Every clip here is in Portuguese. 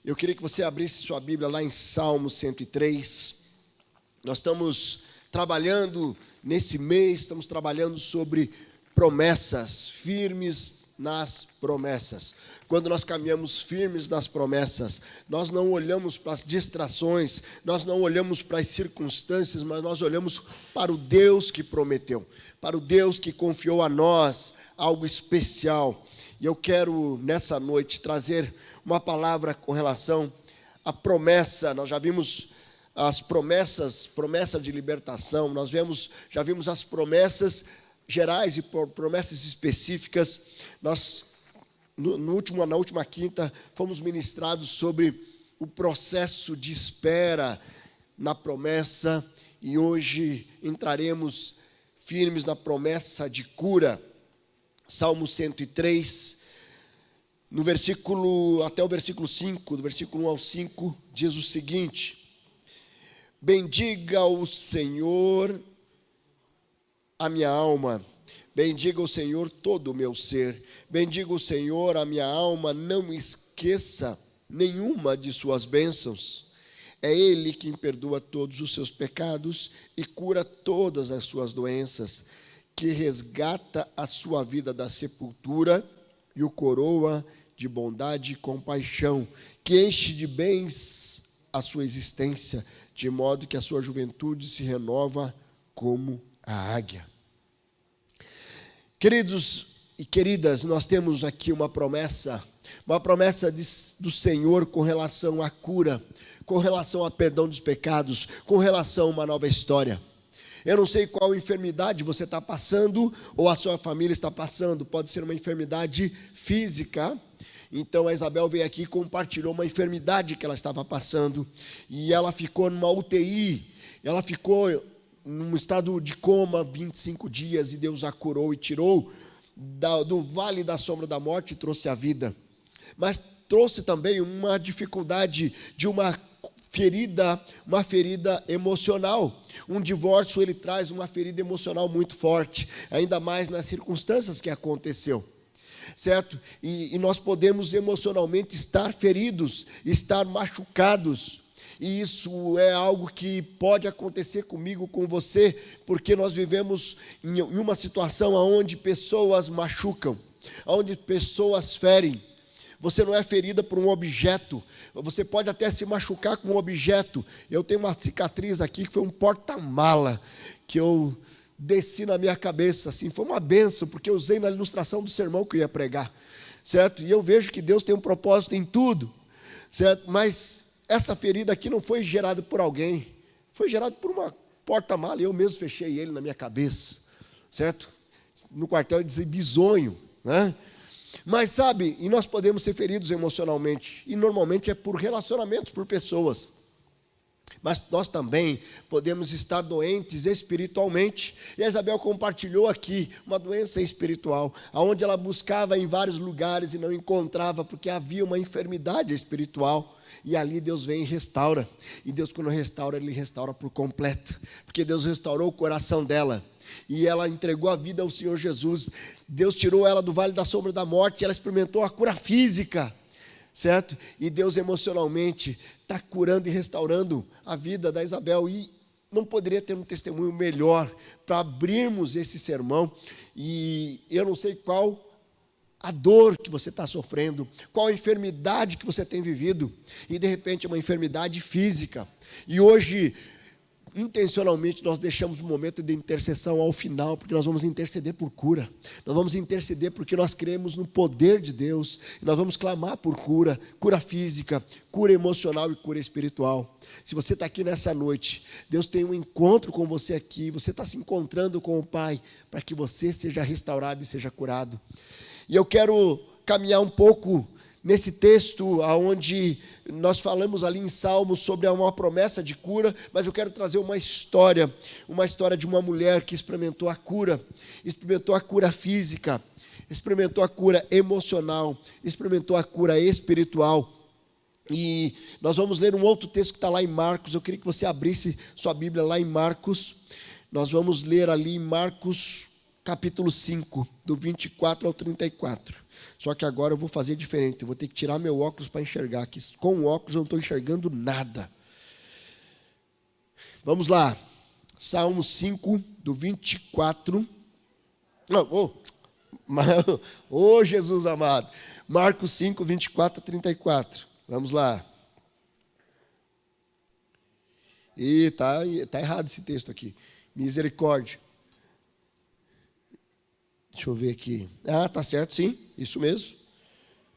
Eu queria que você abrisse sua Bíblia lá em Salmo 103. Nós estamos trabalhando nesse mês, estamos trabalhando sobre promessas, firmes nas promessas. Quando nós caminhamos firmes nas promessas, nós não olhamos para as distrações, nós não olhamos para as circunstâncias, mas nós olhamos para o Deus que prometeu, para o Deus que confiou a nós algo especial. E eu quero, nessa noite, trazer uma palavra com relação à promessa. Nós já vimos as promessas de libertação, já vimos as promessas gerais e promessas específicas. Nós, na última quinta, fomos ministrados sobre o processo de espera na promessa, e hoje entraremos firmes na promessa de cura. Salmo 103, até o versículo 5, do versículo 1 ao 5, diz o seguinte: bendiga o Senhor a minha alma, bendiga o Senhor todo o meu ser, bendiga o Senhor a minha alma, não esqueça nenhuma de suas bênçãos. É Ele quem perdoa todos os seus pecados e cura todas as suas doenças, que resgata a sua vida da sepultura e o coroa de bondade e compaixão, que enche de bens a sua existência, de modo que a sua juventude se renova como a águia. Queridos e queridas, nós temos aqui uma promessa do Senhor com relação à cura, com relação ao perdão dos pecados, com relação a uma nova história. Eu não sei qual enfermidade você está passando ou a sua família está passando. Pode ser uma enfermidade física. Então a Isabel veio aqui e compartilhou uma enfermidade que ela estava passando. E ela ficou numa UTI. Ela ficou num estado de coma 25 dias e Deus a curou e tirou do vale da sombra da morte e trouxe a vida. Mas trouxe também uma dificuldade de uma ferida emocional. Um divórcio, ele traz uma ferida emocional muito forte, ainda mais nas circunstâncias que aconteceu, certo? E nós podemos emocionalmente estar feridos, estar machucados, e isso é algo que pode acontecer comigo, com você, porque nós vivemos em uma situação onde pessoas machucam, onde pessoas ferem. Você não é ferida por um objeto. Você pode até se machucar com um objeto. Eu tenho uma cicatriz aqui que foi um porta-mala que eu desci na minha cabeça. Assim, foi uma bênção, porque eu usei na ilustração do sermão que eu ia pregar, certo? E eu vejo que Deus tem um propósito em tudo, certo? Mas essa ferida aqui não foi gerada por alguém. Foi gerada por uma porta-mala. Eu mesmo fechei ele na minha cabeça, certo? No quartel eu dizia bisonho, né? Mas sabe, e nós podemos ser feridos emocionalmente, e normalmente é por relacionamentos, por pessoas. Mas nós também podemos estar doentes espiritualmente. E a Isabel compartilhou aqui uma doença espiritual, onde ela buscava em vários lugares e não encontrava, porque havia uma enfermidade espiritual. E ali Deus vem e restaura. E Deus, quando restaura, Ele restaura por completo, porque Deus restaurou o coração dela. E ela entregou a vida ao Senhor Jesus. Deus tirou ela do vale da sombra da morte, e ela experimentou a cura física, certo? E Deus emocionalmente está curando e restaurando a vida da Isabel. E não poderia ter um testemunho melhor para abrirmos esse sermão. E eu não sei qual a dor que você está sofrendo, qual a enfermidade que você tem vivido, e de repente é uma enfermidade física. E hoje, intencionalmente, nós deixamos um momento de intercessão ao final, porque nós vamos interceder por cura. Nós vamos interceder porque nós cremos no poder de Deus, e nós vamos clamar por cura, cura física, cura emocional e cura espiritual. Se você está aqui nessa noite, Deus tem um encontro com você aqui, você está se encontrando com o Pai, para que você seja restaurado e seja curado. E eu quero caminhar um pouco nesse texto onde nós falamos ali em Salmos sobre uma promessa de cura, mas eu quero trazer uma história de uma mulher que experimentou a cura física, experimentou a cura emocional, experimentou a cura espiritual. E nós vamos ler um outro texto que está lá em Marcos. Eu queria que você abrisse sua Bíblia lá em Marcos. Nós vamos ler ali em Marcos capítulo 5, do 24 ao 34. Só que agora eu vou fazer diferente. Eu vou ter que tirar meu óculos para enxergar, que com o óculos eu não estou enxergando nada. Vamos lá. Salmo 5, do 24. Oh, Jesus amado. Marcos 5, 24 a 34. Vamos lá. E tá errado esse texto aqui. Misericórdia. Deixa eu ver aqui. Ah, tá certo, sim. Isso mesmo.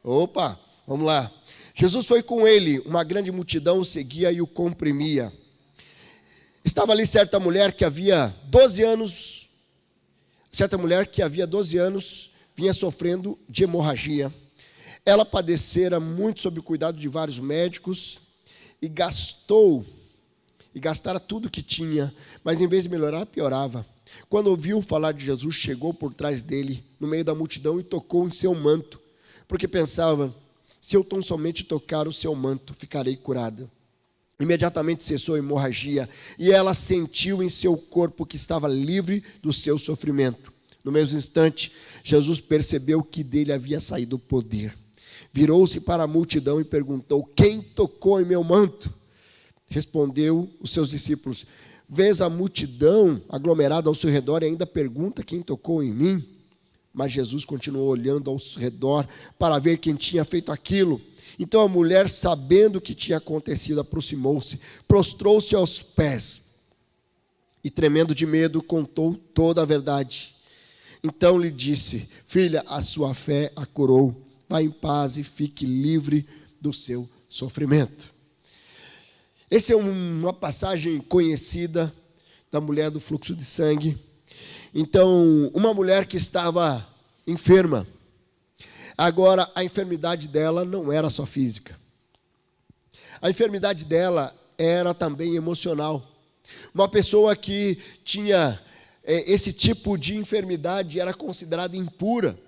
Opa, vamos lá. Jesus foi com ele. Uma grande multidão o seguia e o comprimia. Estava ali certa mulher que havia 12 anos. Certa mulher que havia 12 anos vinha sofrendo de hemorragia. Ela padecera muito sob o cuidado de vários médicos e gastara tudo que tinha, mas em vez de melhorar, piorava. Quando ouviu falar de Jesus, chegou por trás dele, no meio da multidão, e tocou em seu manto, porque pensava, se eu tão somente tocar o seu manto, ficarei curada. Imediatamente cessou a hemorragia, e ela sentiu em seu corpo que estava livre do seu sofrimento. No mesmo instante, Jesus percebeu que dele havia saído o poder. Virou-se para a multidão e perguntou, quem tocou em meu manto? Respondeu os seus discípulos, vês a multidão aglomerada ao seu redor e ainda pergunta quem tocou em mim? Mas Jesus continuou olhando ao redor para ver quem tinha feito aquilo. Então a mulher, sabendo o que tinha acontecido, aproximou-se, prostrou-se aos pés e, tremendo de medo, contou toda a verdade. Então lhe disse, filha, a sua fé a curou, vá em paz e fique livre do seu sofrimento. Essa é uma passagem conhecida da mulher do fluxo de sangue. Então, uma mulher que estava enferma. Agora, a enfermidade dela não era só física. A enfermidade dela era também emocional. Uma pessoa que tinha esse tipo de enfermidade era considerada impura.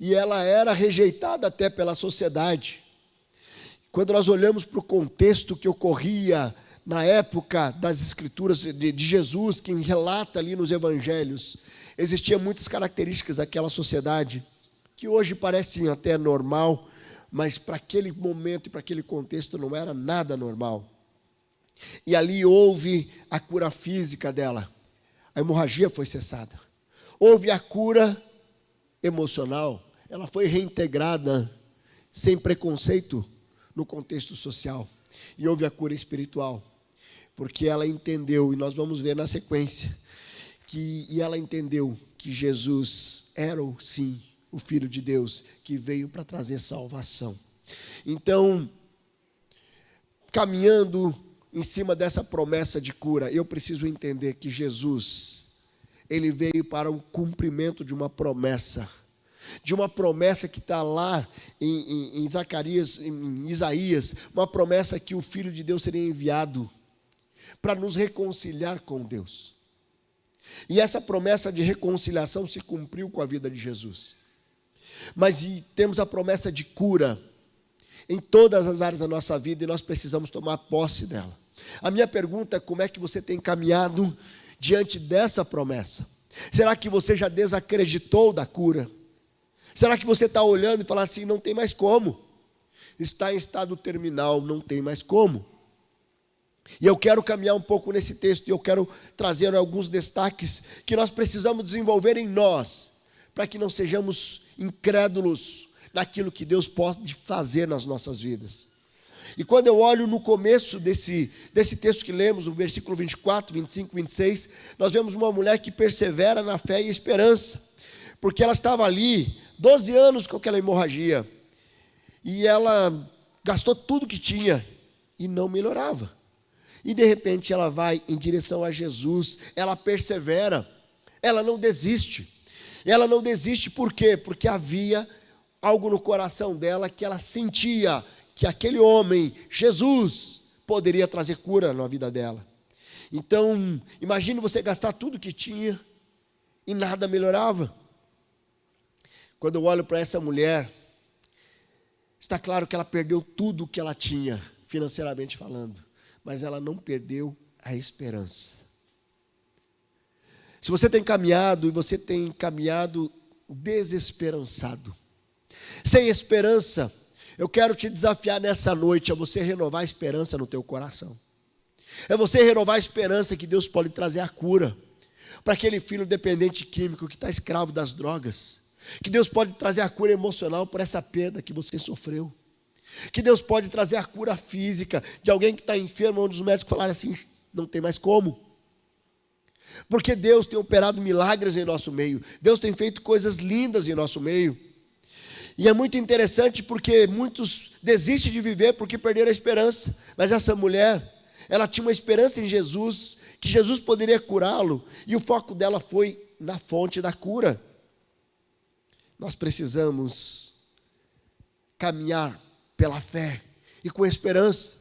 E ela era rejeitada até pela sociedade. Quando nós olhamos para o contexto que ocorria na época das Escrituras de Jesus, que relata ali nos Evangelhos, existiam muitas características daquela sociedade, que hoje parecem até normal, mas para aquele momento e para aquele contexto não era nada normal. E ali houve a cura física dela, a hemorragia foi cessada. Houve a cura emocional, ela foi reintegrada sem preconceito no contexto social. E houve a cura espiritual, porque ela entendeu, e nós vamos ver na sequência, e ela entendeu que Jesus era, sim, o Filho de Deus, que veio para trazer salvação. Então, caminhando em cima dessa promessa de cura, eu preciso entender que Jesus, ele veio para o cumprimento de uma promessa que está lá em Zacarias, em Isaías, uma promessa que o Filho de Deus seria enviado para nos reconciliar com Deus. E essa promessa de reconciliação se cumpriu com a vida de Jesus. Mas temos a promessa de cura em todas as áreas da nossa vida e nós precisamos tomar posse dela. A minha pergunta é como é que você tem caminhado diante dessa promessa? Será que você já desacreditou da cura? Será que você está olhando e fala assim, não tem mais como? Está em estado terminal, não tem mais como. E eu quero caminhar um pouco nesse texto, e eu quero trazer alguns destaques que nós precisamos desenvolver em nós, para que não sejamos incrédulos naquilo que Deus pode fazer nas nossas vidas. E quando eu olho no começo desse texto que lemos, no versículo 24, 25, 26, nós vemos uma mulher que persevera na fé e esperança, porque ela estava ali 12 anos com aquela hemorragia, e ela gastou tudo que tinha e não melhorava. E de repente ela vai em direção a Jesus, ela persevera, ela não desiste. Ela não desiste por quê? Porque havia algo no coração dela que ela sentia que aquele homem, Jesus, poderia trazer cura na vida dela. Então, imagine você gastar tudo que tinha e nada melhorava. Quando eu olho para essa mulher, está claro que ela perdeu tudo o que ela tinha, financeiramente falando, mas ela não perdeu a esperança. Se você tem caminhado e você tem caminhado desesperançado, sem esperança, eu quero te desafiar nessa noite a você renovar a esperança no teu coração. É você renovar a esperança que Deus pode trazer a cura para aquele filho dependente químico que está escravo das drogas. Que Deus pode trazer a cura emocional por essa perda que você sofreu. Que Deus pode trazer a cura física de alguém que está enfermo, onde os médicos falaram assim, não tem mais como. Porque Deus tem operado milagres em nosso meio. Deus tem feito coisas lindas em nosso meio. E é muito interessante porque muitos desistem de viver porque perderam a esperança. Mas essa mulher, ela tinha uma esperança em Jesus, que Jesus poderia curá-lo. E o foco dela foi na fonte da cura. Nós precisamos caminhar pela fé e com esperança.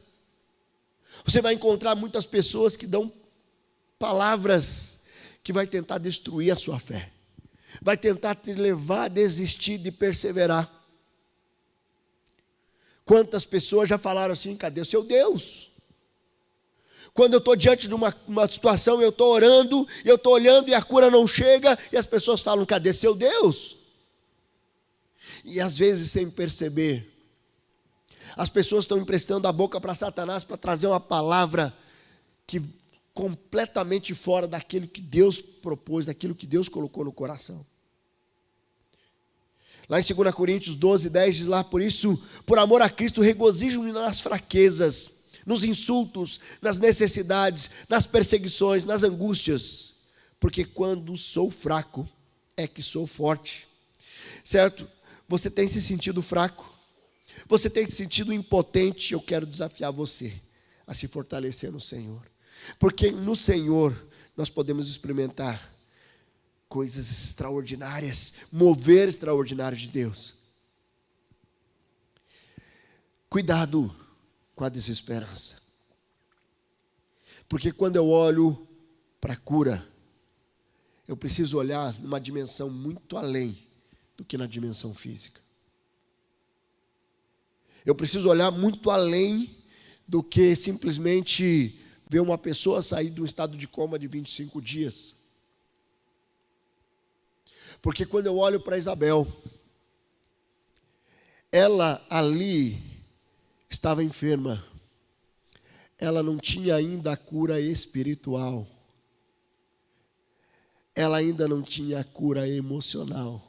Você vai encontrar muitas pessoas que dão palavras que vai tentar destruir a sua fé. Vai tentar te levar a desistir de perseverar. Quantas pessoas já falaram assim, cadê o seu Deus? Quando eu estou diante de uma situação, eu estou orando, eu estou olhando e a cura não chega, e as pessoas falam, cadê seu Deus? E às vezes, sem perceber, as pessoas estão emprestando a boca para Satanás para trazer uma palavra que completamente fora daquilo que Deus propôs, daquilo que Deus colocou no coração. Lá em 2 Coríntios 12, 10 diz lá, por isso, por amor a Cristo, regozijo-me nas fraquezas, nos insultos, nas necessidades, nas perseguições, nas angústias, porque quando sou fraco, é que sou forte. Certo? Você tem se sentido fraco? Você tem se sentido impotente? Eu quero desafiar você a se fortalecer no Senhor. Porque no Senhor nós podemos experimentar coisas extraordinárias, mover extraordinário de Deus. Cuidado com a desesperança. Porque quando eu olho para a cura, eu preciso olhar numa dimensão muito além do que na dimensão física. Eu preciso olhar muito além do que simplesmente ver uma pessoa sair de um estado de coma de 25 dias. Porque quando eu olho para Isabel, ela ali estava enferma. Ela não tinha ainda a cura espiritual. Ela ainda não tinha a cura emocional.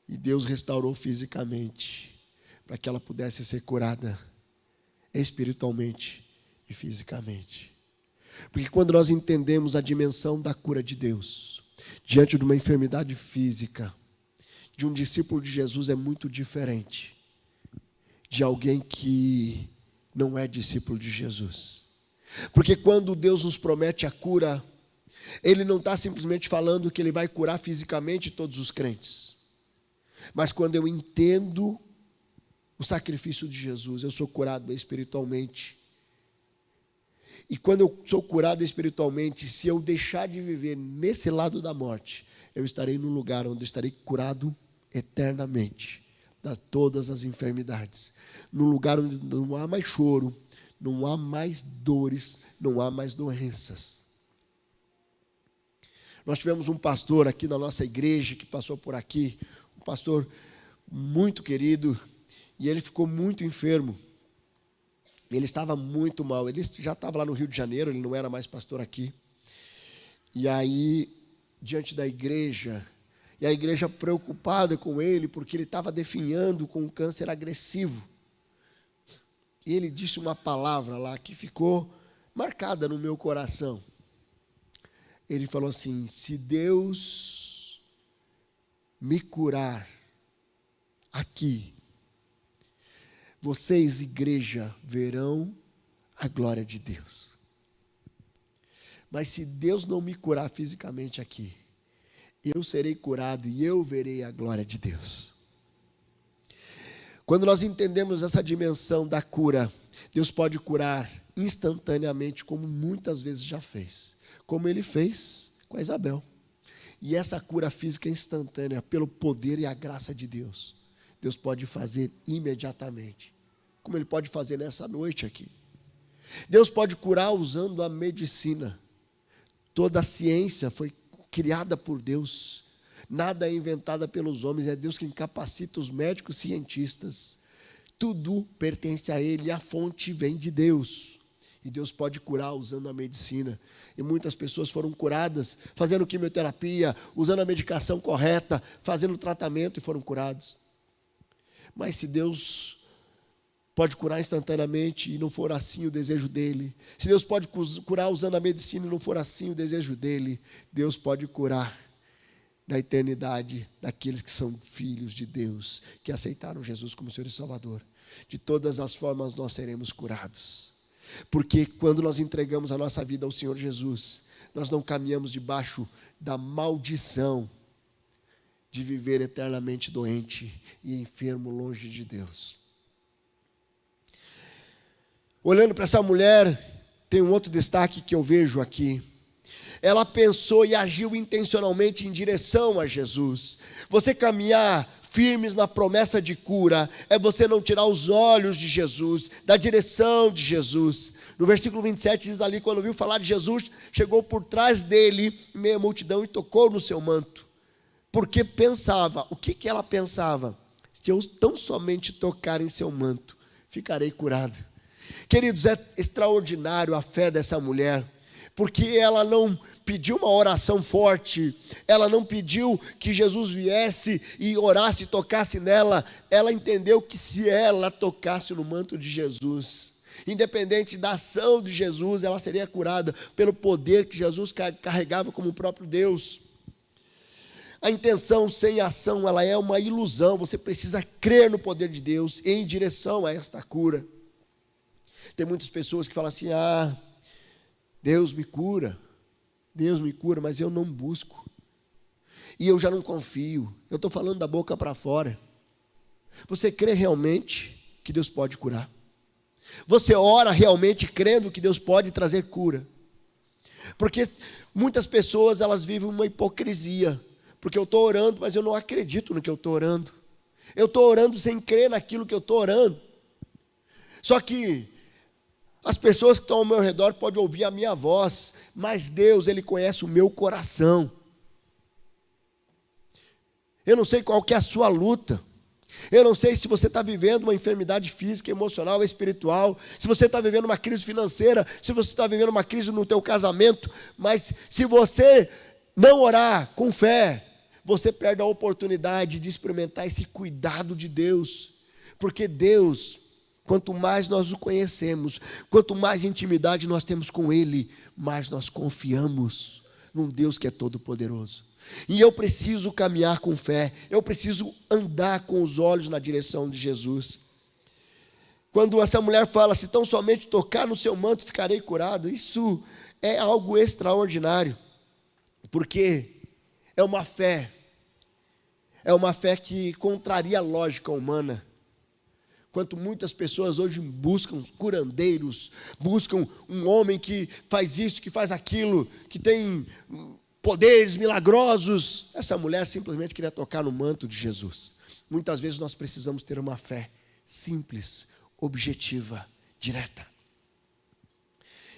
E Deus restaurou fisicamente, para que ela pudesse ser curada espiritualmente e fisicamente. Porque quando nós entendemos a dimensão da cura de Deus, diante de uma enfermidade física, de um discípulo de Jesus é muito diferente de alguém que não é discípulo de Jesus. Porque quando Deus nos promete a cura, Ele não está simplesmente falando que Ele vai curar fisicamente todos os crentes. Mas quando eu entendo o sacrifício de Jesus, eu sou curado espiritualmente. E quando eu sou curado espiritualmente, se eu deixar de viver nesse lado da morte, eu estarei num lugar onde eu estarei curado eternamente de todas as enfermidades. Num lugar onde não há mais choro, não há mais dores, não há mais doenças. Nós tivemos um pastor aqui na nossa igreja que passou por aqui, um pastor muito querido, e ele ficou muito enfermo. Ele estava muito mal. Ele já estava lá no Rio de Janeiro, ele não era mais pastor aqui. E aí, diante da igreja, e a igreja preocupada com ele, porque ele estava definhando com um câncer agressivo. E ele disse uma palavra lá que ficou marcada no meu coração. Ele falou assim: se Deus me curar aqui, vocês, igreja, verão a glória de Deus. Mas se Deus não me curar fisicamente aqui, eu serei curado e eu verei a glória de Deus. Quando nós entendemos essa dimensão da cura, Deus pode curar instantaneamente, como muitas vezes já fez. Como Ele fez com a Isabel. E essa cura física é instantânea, pelo poder e a graça de Deus. Deus pode fazer imediatamente. Como Ele pode fazer nessa noite aqui. Deus pode curar usando a medicina. Toda a ciência foi criada por Deus. Nada é inventado pelos homens, é Deus quem capacita os médicos cientistas. Tudo pertence a Ele, a fonte vem de Deus. E Deus pode curar usando a medicina. E muitas pessoas foram curadas, fazendo quimioterapia, usando a medicação correta, fazendo tratamento e foram curados. Mas se Deus pode curar instantaneamente e não for assim o desejo dele, se Deus pode curar usando a medicina e não for assim o desejo dele, Deus pode curar na eternidade daqueles que são filhos de Deus, que aceitaram Jesus como Senhor e Salvador. De todas as formas nós seremos curados. Porque quando nós entregamos a nossa vida ao Senhor Jesus, nós não caminhamos debaixo da maldição de viver eternamente doente e enfermo longe de Deus. Olhando para essa mulher, tem um outro destaque que eu vejo aqui. Ela pensou e agiu intencionalmente em direção a Jesus. Você caminhar firmes na promessa de cura é você não tirar os olhos de Jesus, da direção de Jesus. No versículo 27 diz ali, quando ouviu falar de Jesus, chegou por trás dele, em meio à multidão, e tocou no seu manto. Porque pensava, o que ela pensava? Se eu tão somente tocar em seu manto, ficarei curado. Queridos, é extraordinário a fé dessa mulher, porque ela não pediu uma oração forte, ela não pediu que Jesus viesse e orasse e tocasse nela, ela entendeu que se ela tocasse no manto de Jesus, independente da ação de Jesus, ela seria curada pelo poder que Jesus carregava como o próprio Deus. A intenção sem ação, ela é uma ilusão, você precisa crer no poder de Deus em direção a esta cura. Tem muitas pessoas que falam assim, Deus me cura, mas eu não busco. E eu já não confio, eu estou falando da boca para fora. Você crê realmente que Deus pode curar? Você ora realmente crendo que Deus pode trazer cura? Porque muitas pessoas, elas vivem uma hipocrisia. Porque eu estou orando, mas eu não acredito no que eu estou orando. Eu estou orando sem crer naquilo que eu estou orando. Só que as pessoas que estão ao meu redor podem ouvir a minha voz, mas Deus, Ele conhece o meu coração. Eu não sei qual que é a sua luta. Eu não sei se você está vivendo uma enfermidade física, emocional, espiritual, se você está vivendo uma crise financeira, se você está vivendo uma crise no teu casamento, mas se você não orar com fé, você perde a oportunidade de experimentar esse cuidado de Deus, porque Deus, quanto mais nós o conhecemos, quanto mais intimidade nós temos com Ele, mais nós confiamos num Deus que é todo poderoso. E eu preciso caminhar com fé, eu preciso andar com os olhos na direção de Jesus. Quando essa mulher fala, se tão somente tocar no seu manto ficarei curado, isso é algo extraordinário, porque é uma fé que contraria a lógica humana. Quanto muitas pessoas hoje buscam curandeiros, buscam um homem que faz isso, que faz aquilo, que tem poderes milagrosos. Essa mulher simplesmente queria tocar no manto de Jesus. Muitas vezes nós precisamos ter uma fé simples, objetiva, direta.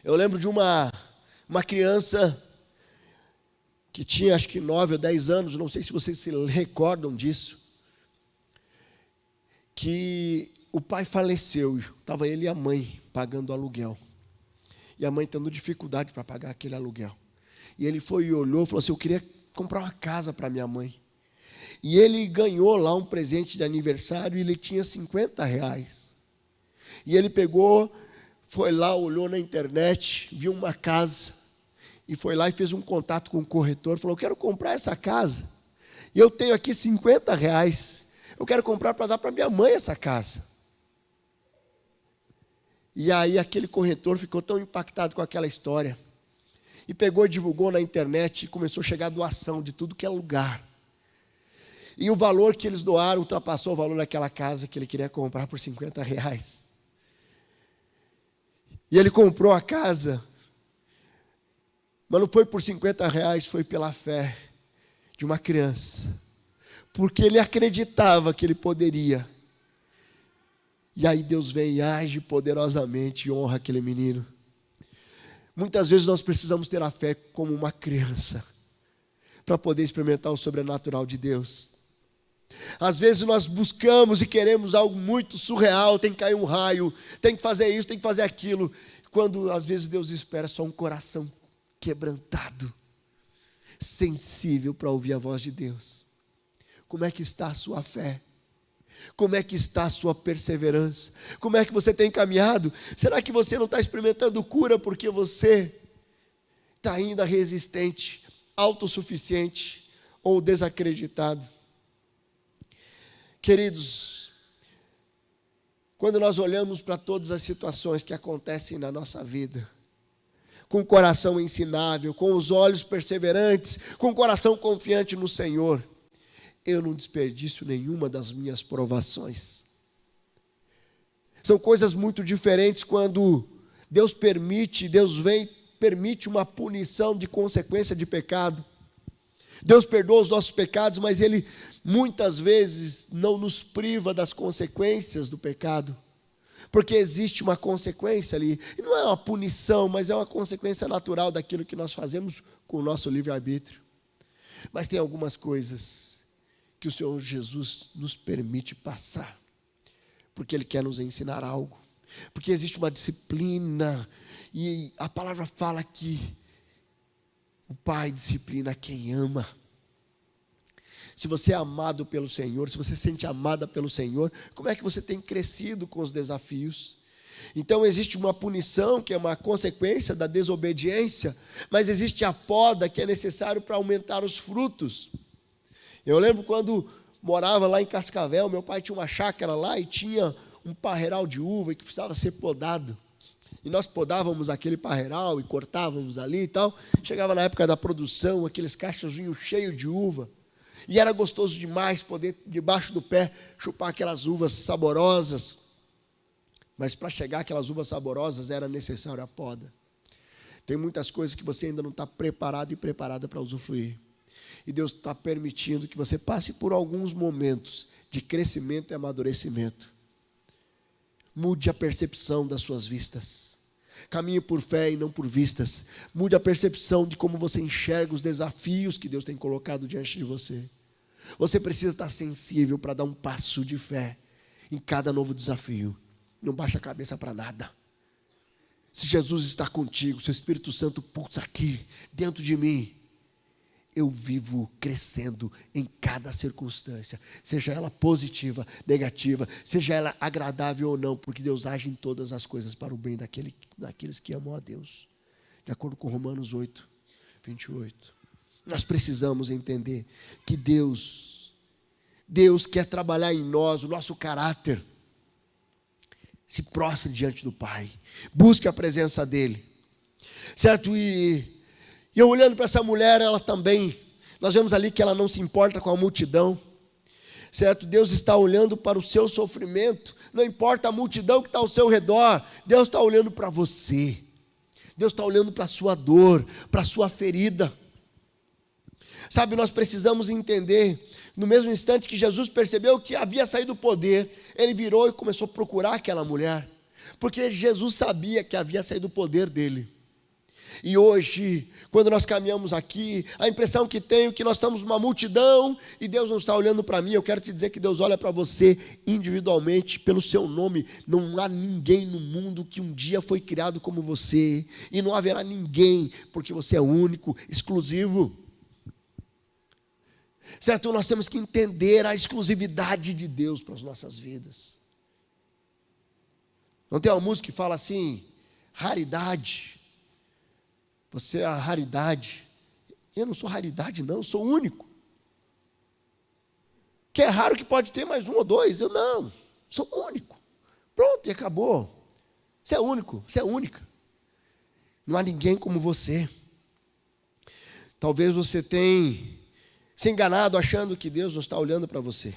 Eu lembro de uma criança que tinha acho que 9 ou 10 anos, não sei se vocês se recordam disso, que o pai faleceu, estava ele e a mãe pagando aluguel, e a mãe tendo dificuldade para pagar aquele aluguel, e ele foi e olhou e falou assim, eu queria comprar uma casa para minha mãe, e ele ganhou lá um presente de aniversário, e ele tinha R$50, e ele pegou, foi lá, olhou na internet, viu uma casa, e foi lá e fez um contato com o corretor, falou, eu quero comprar essa casa, e eu tenho aqui R$50, eu quero comprar para dar para minha mãe essa casa. E aí aquele corretor ficou tão impactado com aquela história, e pegou e divulgou na internet, e começou a chegar doação de tudo que é lugar. E o valor que eles doaram ultrapassou o valor daquela casa que ele queria comprar por R$50. E ele comprou a casa, mas não foi por R$50, foi pela fé de uma criança. Porque ele acreditava que ele poderia. E aí Deus vem e age poderosamente e honra aquele menino. Muitas vezes nós precisamos ter a fé como uma criança, para poder experimentar o sobrenatural de Deus. Às vezes nós buscamos e queremos algo muito surreal, tem que cair um raio, tem que fazer isso, tem que fazer aquilo, quando às vezes Deus espera só um coração quebrantado, sensível para ouvir a voz de Deus. Como é que está a sua fé? Como é que está a sua perseverança? Como é que você tem caminhado? Será que você não está experimentando cura porque você está ainda resistente, autossuficiente ou desacreditado? Queridos, quando nós olhamos para todas as situações que acontecem na nossa vida, com o coração ensinável, com os olhos perseverantes, com o coração confiante no Senhor, eu não desperdiço nenhuma das minhas provações. São coisas muito diferentes quando Deus permite uma punição de consequência de pecado. Deus perdoa os nossos pecados, mas Ele muitas vezes não nos priva das consequências do pecado, porque existe uma consequência ali, e não é uma punição, mas é uma consequência natural daquilo que nós fazemos com o nosso livre-arbítrio. Mas tem algumas coisas que o Senhor Jesus nos permite passar, porque Ele quer nos ensinar algo, porque existe uma disciplina, e a palavra fala que o Pai disciplina quem ama. Se você é amado pelo Senhor, se você se sente amada pelo Senhor, como é que você tem crescido com os desafios? Então existe uma punição, que é uma consequência da desobediência, mas existe a poda, que é necessário para aumentar os frutos. Eu lembro quando morava lá em Cascavel, meu pai tinha uma chácara lá e tinha um parreiral de uva que precisava ser podado. E nós podávamos aquele parreiral e cortávamos ali e tal. Chegava na época da produção, aqueles cachos vinham cheios de uva. E era gostoso demais poder, debaixo do pé, chupar aquelas uvas saborosas. Mas para chegar aquelas uvas saborosas era necessário a poda. Tem muitas coisas que você ainda não está preparado e preparada para usufruir. E Deus está permitindo que você passe por alguns momentos de crescimento e amadurecimento. Mude a percepção das suas vistas. Caminhe por fé e não por vistas. Mude a percepção de como você enxerga os desafios que Deus tem colocado diante de você. Você precisa estar sensível para dar um passo de fé em cada novo desafio. Não baixa a cabeça para nada. Se Jesus está contigo, seu Espírito Santo pulsa aqui, dentro de mim, eu vivo crescendo em cada circunstância, seja ela positiva, negativa, seja ela agradável ou não, porque Deus age em todas as coisas para o bem daqueles que amam a Deus, de acordo com Romanos 8, 28. Nós precisamos entender que Deus quer trabalhar em nós o nosso caráter. Se prostre diante do Pai, busque a presença dEle, certo? E eu olhando para essa mulher, ela também, nós vemos ali que ela não se importa com a multidão, certo? Deus está olhando para o seu sofrimento, não importa a multidão que está ao seu redor, Deus está olhando para você, Deus está olhando para a sua dor, para a sua ferida. Sabe, nós precisamos entender, no mesmo instante que Jesus percebeu que havia saído o poder, ele virou e começou a procurar aquela mulher, porque Jesus sabia que havia saído o poder dele. E hoje, quando nós caminhamos aqui, a impressão que tenho é que nós estamos numa multidão e Deus não está olhando para mim. Eu quero te dizer que Deus olha para você individualmente, pelo seu nome. Não há ninguém no mundo que um dia foi criado como você, e não haverá ninguém, porque você é único, exclusivo. Certo? Nós temos que entender a exclusividade de Deus para as nossas vidas. Não tem uma música que fala assim, raridade. Você é a raridade. Eu não sou raridade não, eu sou único. Que é raro que pode ter mais um ou dois. Eu não, sou único. Pronto, e acabou. Você é único, você é única. Não há ninguém como você. Talvez você tenha se enganado achando que Deus não está olhando para você.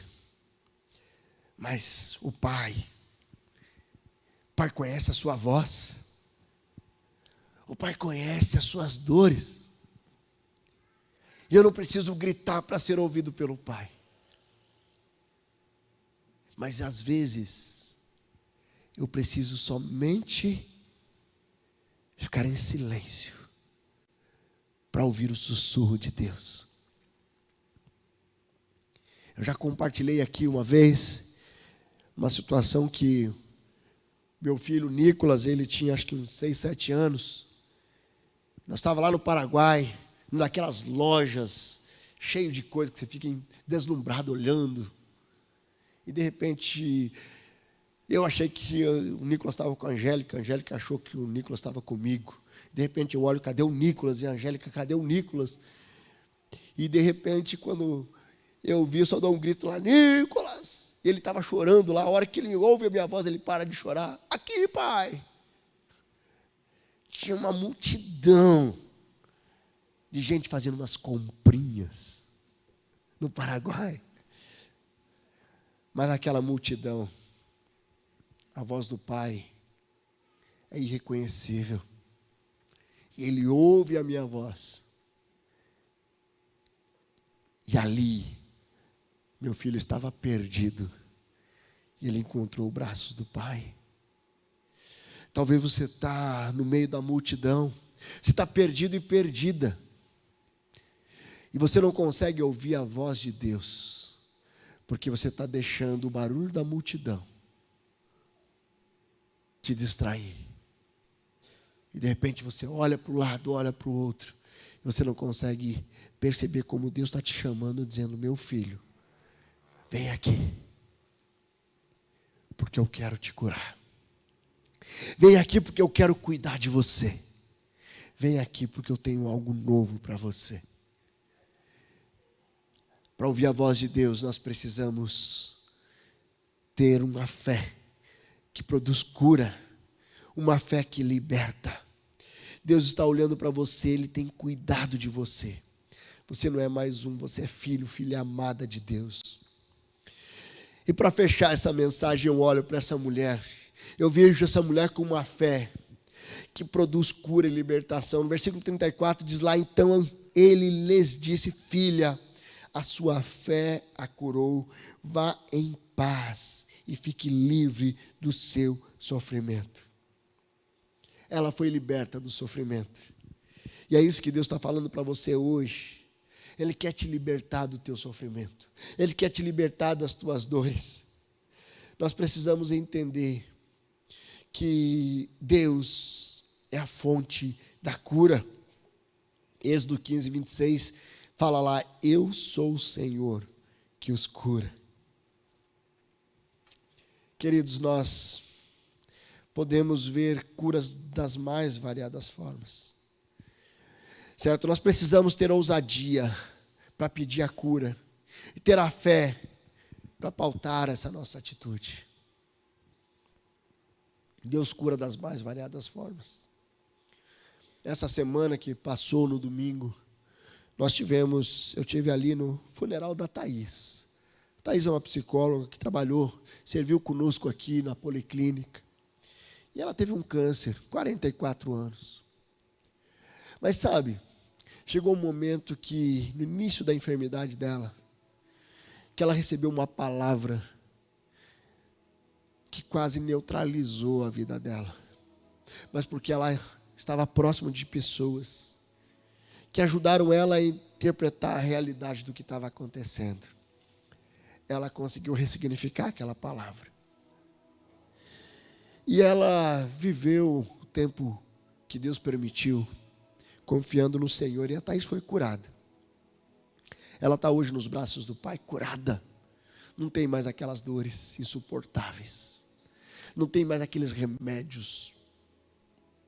Mas o Pai conhece a sua voz. O Pai conhece as suas dores. E eu não preciso gritar para ser ouvido pelo Pai. Mas às vezes, eu preciso somente ficar em silêncio para ouvir o sussurro de Deus. Eu já compartilhei aqui uma vez uma situação que meu filho Nicolas, ele tinha acho que uns 6, 7 anos. Nós estávamos lá no Paraguai, naquelas lojas, cheio de coisa que você fica deslumbrado olhando. E de repente, eu achei que o Nicolas estava com a Angélica achou que o Nicolas estava comigo. De repente eu olho, cadê o Nicolas? E a Angélica, cadê o Nicolas? E de repente, quando eu vi, eu só dou um grito lá, Nicolas! Ele estava chorando lá, a hora que ele ouve a minha voz, ele para de chorar. Aqui, pai! Tinha uma multidão de gente fazendo umas comprinhas no Paraguai. Mas naquela multidão, a voz do pai é irreconhecível. E ele ouve a minha voz. E ali, meu filho estava perdido. E ele encontrou os braços do pai. Talvez você está no meio da multidão. Você está perdido e perdida. E você não consegue ouvir a voz de Deus. Porque você está deixando o barulho da multidão te distrair. E de repente você olha para o lado, olha para o outro. E você não consegue perceber como Deus está te chamando, dizendo, meu filho, vem aqui. Porque eu quero te curar. Vem aqui porque eu quero cuidar de você. Vem aqui porque eu tenho algo novo para você. Para ouvir a voz de Deus, nós precisamos ter uma fé que produz cura, uma fé que liberta. Deus está olhando para você, Ele tem cuidado de você. Você não é mais um, você é filho, filha amada de Deus. E para fechar essa mensagem, eu olho para essa mulher. Eu vejo essa mulher com uma fé que produz cura e libertação. No versículo 34 diz lá, então ele lhes disse, filha, a sua fé a curou, vá em paz e fique livre do seu sofrimento. Ela foi liberta do sofrimento. E é isso que Deus está falando para você hoje. Ele quer te libertar do teu sofrimento. Ele quer te libertar das tuas dores. Nós precisamos entender que Deus é a fonte da cura. Êxodo 15, 26, fala lá, eu sou o Senhor que os cura. Queridos, nós podemos ver curas das mais variadas formas. Certo? Nós precisamos ter ousadia para pedir a cura e ter a fé para pautar essa nossa atitude. Deus cura das mais variadas formas. Essa semana que passou no domingo, eu tive ali no funeral da Thaís. A Thaís é uma psicóloga que trabalhou, serviu conosco aqui na policlínica. E ela teve um câncer, 44 anos. Mas sabe, chegou um momento que, no início da enfermidade dela, que ela recebeu uma palavra que quase neutralizou a vida dela. Mas porque ela estava próximo de pessoas que ajudaram ela a interpretar a realidade do que estava acontecendo. Ela conseguiu ressignificar aquela palavra. E ela viveu o tempo que Deus permitiu, confiando no Senhor, e a Thaís foi curada. Ela está hoje nos braços do Pai, curada. Não tem mais aquelas dores insuportáveis. Não tem mais aqueles remédios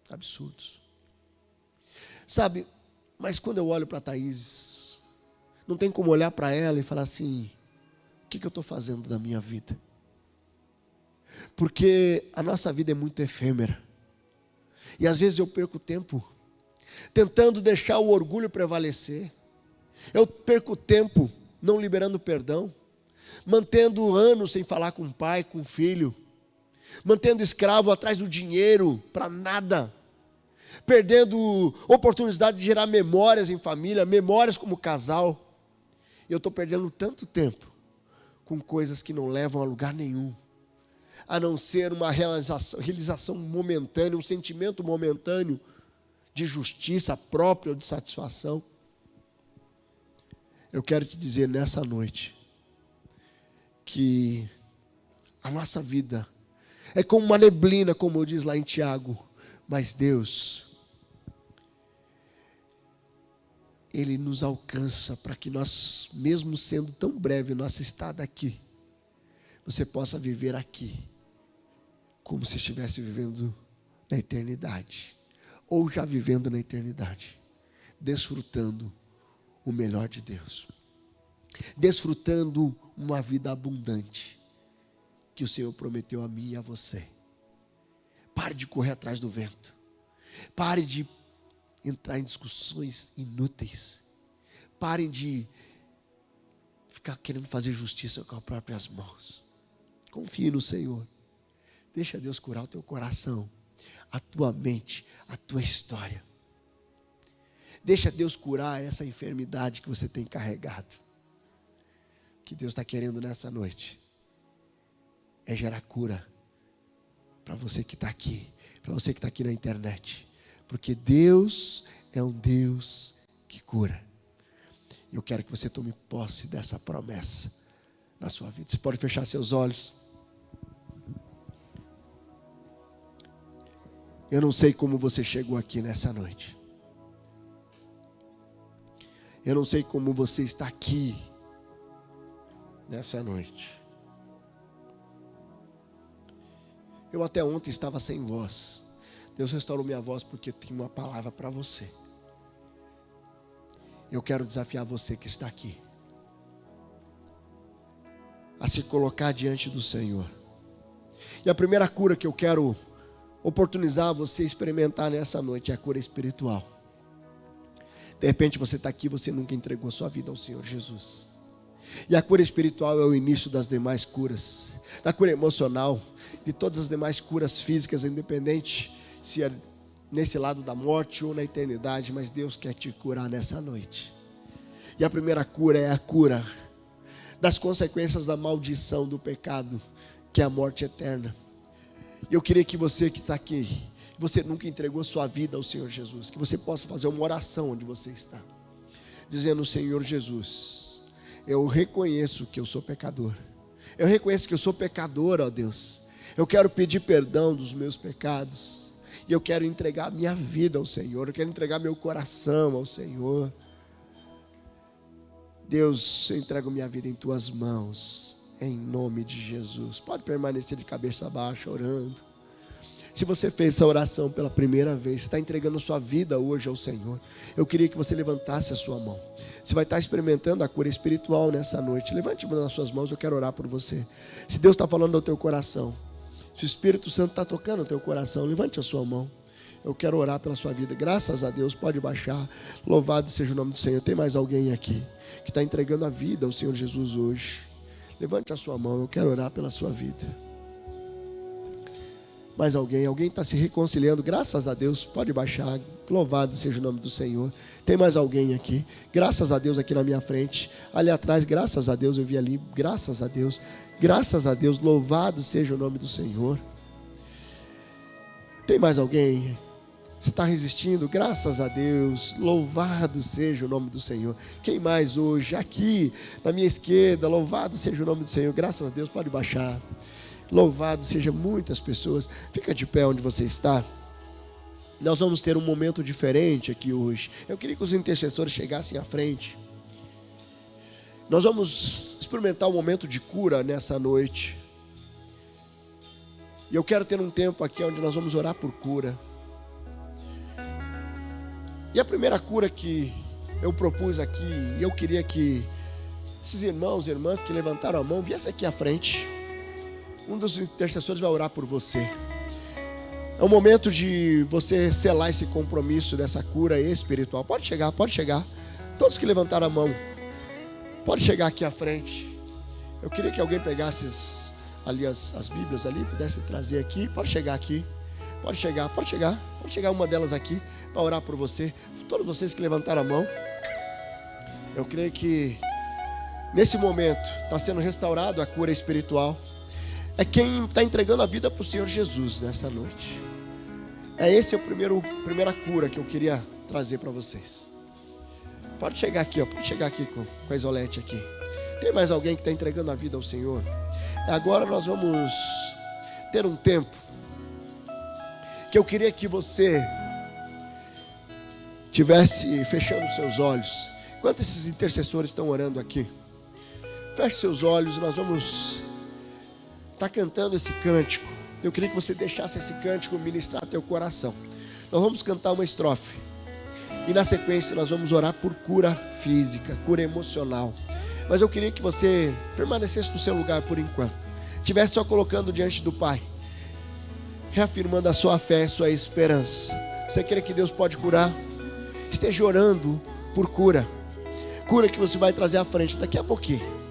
absurdos. Sabe, mas quando eu olho para a Thaís, não tem como olhar para ela e falar assim, o que eu estou fazendo da minha vida? Porque a nossa vida é muito efêmera. E às vezes eu perco tempo tentando deixar o orgulho prevalecer. Eu perco tempo não liberando perdão, mantendo anos sem falar com o pai, com o filho, mantendo escravo atrás do dinheiro para nada, perdendo oportunidade de gerar memórias em família, memórias como casal. Eu estou perdendo tanto tempo com coisas que não levam a lugar nenhum, a não ser uma realização momentânea, um sentimento momentâneo de justiça própria ou de satisfação. Eu quero te dizer nessa noite que a nossa vida é como uma neblina, como diz lá em Tiago, mas Deus, Ele nos alcança para que nós, mesmo sendo tão breve nossa estada aqui, você possa viver aqui, como se estivesse vivendo na eternidade, ou já vivendo na eternidade, desfrutando o melhor de Deus, desfrutando uma vida abundante, que o Senhor prometeu a mim e a você. Pare de correr atrás do vento, pare de entrar em discussões inúteis, parem de ficar querendo fazer justiça com as próprias mãos. Confie no Senhor, deixa Deus curar o teu coração, a tua mente, a tua história. Deixa Deus curar essa enfermidade que você tem carregado. O que Deus está querendo nessa noite é gerar cura para você que está aqui, para você que está aqui na internet, porque Deus é um Deus que cura. E eu quero que você tome posse dessa promessa na sua vida. Você pode fechar seus olhos. Eu não sei como você chegou aqui nessa noite. Eu não sei como você está aqui nessa noite. Eu até ontem estava sem voz. Deus restaurou minha voz porque eu tinha uma palavra para você. Eu quero desafiar você que está aqui a se colocar diante do Senhor. E a primeira cura que eu quero oportunizar você a experimentar nessa noite é a cura espiritual. De repente você está aqui, você nunca entregou a sua vida ao Senhor Jesus. E a cura espiritual é o início das demais curas, da cura emocional, de todas as demais curas físicas, independente se é nesse lado da morte ou na eternidade, mas Deus quer te curar nessa noite. E a primeira cura é a cura das consequências da maldição do pecado, que é a morte eterna. E eu queria que você que está aqui, você nunca entregou sua vida ao Senhor Jesus, que você possa fazer uma oração onde você está, dizendo: Senhor Jesus, eu reconheço que eu sou pecador. Eu reconheço que eu sou pecador, ó Deus. Eu quero pedir perdão dos meus pecados. E eu quero entregar minha vida ao Senhor. Eu quero entregar meu coração ao Senhor. Deus, eu entrego minha vida em tuas mãos, em nome de Jesus. Pode permanecer de cabeça baixa orando. Se você fez essa oração pela primeira vez, está entregando sua vida hoje ao Senhor, eu queria que você levantasse a sua mão. Você vai estar experimentando a cura espiritual nessa noite. Levante nas suas mãos, eu quero orar por você. Se Deus está falando ao teu coração, se o Espírito Santo está tocando o teu coração, levante a sua mão. Eu quero orar pela sua vida. Graças a Deus, pode baixar. Louvado seja o nome do Senhor. Tem mais alguém aqui que está entregando a vida ao Senhor Jesus hoje? Levante a sua mão, eu quero orar pela sua vida. Mais alguém? Alguém está se reconciliando? Graças a Deus, pode baixar. Louvado seja o nome do Senhor. Tem mais alguém aqui? Graças a Deus aqui na minha frente. Ali atrás, graças a Deus, eu vi ali. Graças a Deus. Graças a Deus, louvado seja o nome do Senhor. Tem mais alguém? Você está resistindo? Graças a Deus, louvado seja o nome do Senhor. Quem mais hoje? Aqui, na minha esquerda, louvado seja o nome do Senhor. Graças a Deus, pode baixar. Louvado seja muitas pessoas. Fica de pé onde você está. Nós vamos ter um momento diferente aqui hoje. Eu queria que os intercessores chegassem à frente. Nós vamos experimentar um momento de cura nessa noite. E eu quero ter um tempo aqui onde nós vamos orar por cura. E a primeira cura que eu propus aqui, e eu queria que esses irmãos e irmãs que levantaram a mão viessem aqui à frente. Um dos intercessores vai orar por você. É o momento de você selar esse compromisso dessa cura espiritual. Pode chegar, pode chegar. Todos que levantaram a mão, pode chegar aqui à frente. Eu queria que alguém pegasse ali as Bíblias ali, pudesse trazer aqui. Pode chegar aqui. Pode chegar, pode chegar. Pode chegar uma delas aqui para orar por você. Todos vocês que levantaram a mão. Eu creio que nesse momento está sendo restaurado a cura espiritual. É quem está entregando a vida para o Senhor Jesus nessa noite. Esse é primeira cura que eu queria trazer para vocês. Pode chegar aqui, ó. Pode chegar aqui com a Isolete aqui. Tem mais alguém que está entregando a vida ao Senhor? Agora nós vamos ter um tempo que eu queria que você tivesse fechando seus olhos. Enquanto esses intercessores estão orando aqui, feche seus olhos. Nós vamos estar cantando esse cântico. Eu queria que você deixasse esse cântico ministrar teu coração. Nós vamos cantar uma estrofe e na sequência nós vamos orar por cura física, cura emocional. Mas eu queria que você permanecesse no seu lugar por enquanto, estivesse só colocando diante do Pai, reafirmando a sua fé, a sua esperança. Você crê que Deus pode curar? Esteja orando por cura que você vai trazer à frente daqui a pouquinho.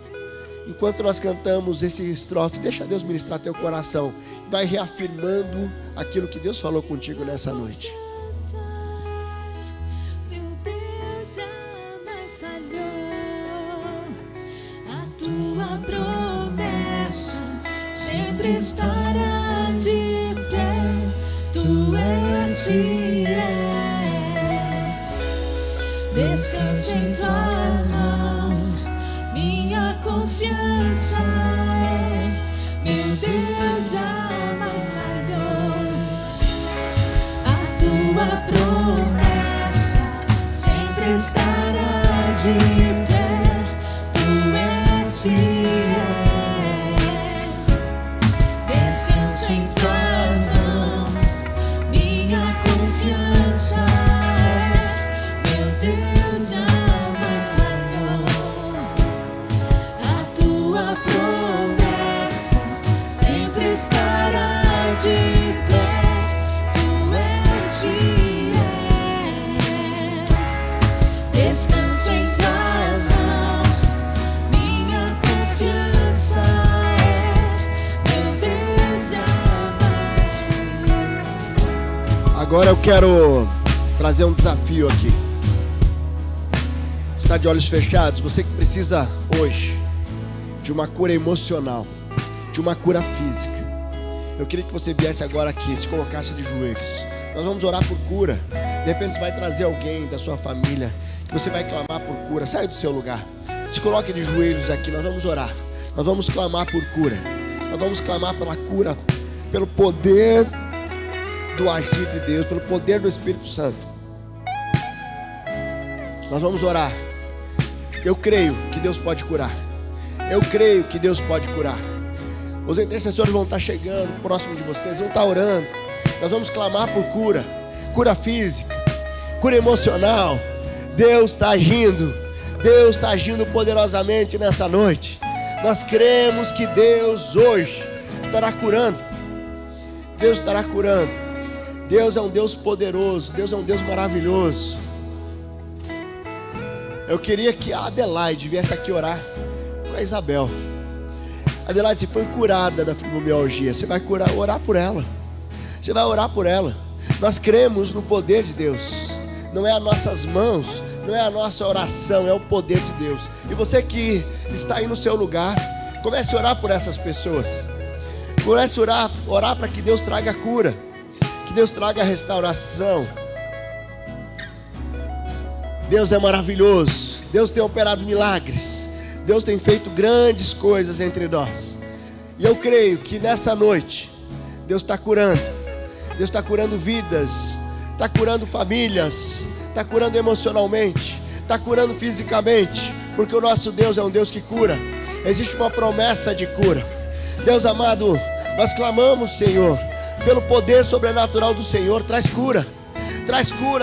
Enquanto nós cantamos esse estrofe, deixa Deus ministrar teu coração. Vai reafirmando aquilo que Deus falou contigo nessa noite. Meu Deus jamais falhou. A tua promessa sempre estará de pé. Tu és fiel. Descanso em tuas mãos. Minha confiança é, meu Deus jamais falhou. A tua promessa sempre estará de pé. Tu és fiel. Descanso em tuas mãos. Minha confiança é, meu Deus jamais falhou. A tua promessa sempre estará de pé. Tu és fiel. Descanso em tuas mãos. Minha confiança é, meu Deus jamais falhou. Agora eu quero trazer um desafio aqui. Está de olhos fechados? Você que precisa hoje de uma cura emocional, de uma cura física, eu queria que você viesse agora aqui, se colocasse de joelhos. Nós vamos orar por cura. De repente você vai trazer alguém da sua família que você vai clamar por cura. Sai do seu lugar, se coloque de joelhos aqui. Nós vamos orar, nós vamos clamar por cura. Nós vamos clamar pela cura, pelo poder do agir de Deus, pelo poder do Espírito Santo. Nós vamos orar. Eu creio que Deus pode curar. Eu creio que Deus pode curar. Os intercessores vão estar chegando próximo de vocês, vão estar orando. Nós vamos clamar por cura. Cura física, cura emocional. Deus está agindo. Deus está agindo poderosamente nessa noite. Nós cremos que Deus hoje estará curando. Deus estará curando. Deus é um Deus poderoso. Deus é um Deus maravilhoso. Eu queria que a Adelaide viesse aqui orar com a Isabel. Adelaide, você foi curada da fibromialgia. Você vai orar por ela. Você vai orar por ela. Nós cremos no poder de Deus. Não é as nossas mãos, não é a nossa oração, é o poder de Deus. E você que está aí no seu lugar, comece a orar por essas pessoas. Comece a orar para que Deus traga cura, que Deus traga restauração. Deus é maravilhoso. Deus tem operado milagres. Deus tem feito grandes coisas entre nós. E eu creio que nessa noite Deus está curando. Deus está curando vidas, está curando famílias, está curando emocionalmente, está curando fisicamente, porque o nosso Deus é um Deus que cura. Existe uma promessa de cura. Deus amado, nós clamamos, Senhor, pelo poder sobrenatural do Senhor. Traz cura,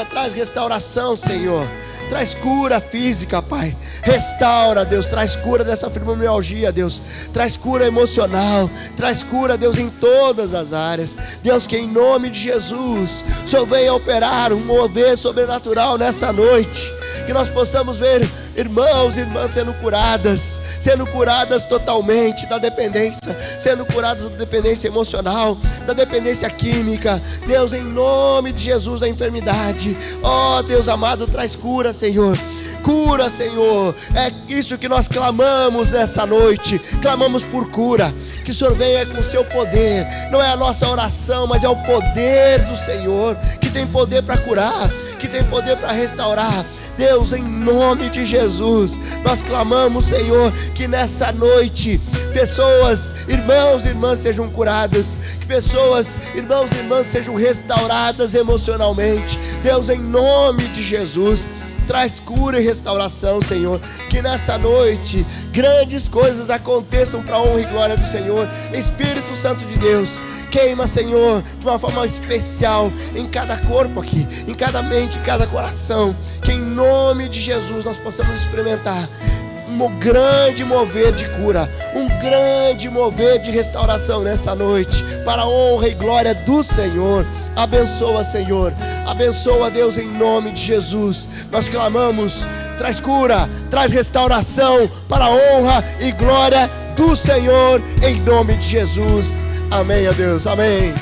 traz restauração, Senhor. Traz cura física, Pai. Restaura, Deus. Traz cura dessa fibromialgia, Deus. Traz cura emocional. Traz cura, Deus, em todas as áreas. Deus, que em nome de Jesus o Senhor venha operar um mover sobrenatural nessa noite. Que nós possamos ver irmãos e irmãs sendo curadas totalmente da dependência, sendo curadas da dependência emocional, da dependência química. Deus, em nome de Jesus, da enfermidade. Ó Deus amado, traz cura, Senhor. Cura, Senhor. É isso que nós clamamos nessa noite. Clamamos por cura. Que o Senhor venha com o seu poder. Não é a nossa oração, mas é o poder do Senhor, que tem poder para curar, que tem poder para restaurar. Deus, em nome de Jesus, nós clamamos, Senhor, que nessa noite pessoas, irmãos e irmãs sejam curadas, que pessoas, irmãos e irmãs sejam restauradas emocionalmente. Deus, em nome de Jesus, traz cura e restauração, Senhor. Que nessa noite grandes coisas aconteçam para a honra e glória do Senhor. Espírito Santo de Deus, queima, Senhor, de uma forma especial em cada corpo aqui, em cada mente, em cada coração. Que em nome de Jesus nós possamos experimentar um grande mover de cura, um grande mover de restauração nessa noite, para a honra e glória do Senhor. Abençoa, Senhor. Abençoa, Deus, em nome de Jesus. Nós clamamos, traz cura, traz restauração para a honra e glória do Senhor, em nome de Jesus. Amém, ó Deus, amém.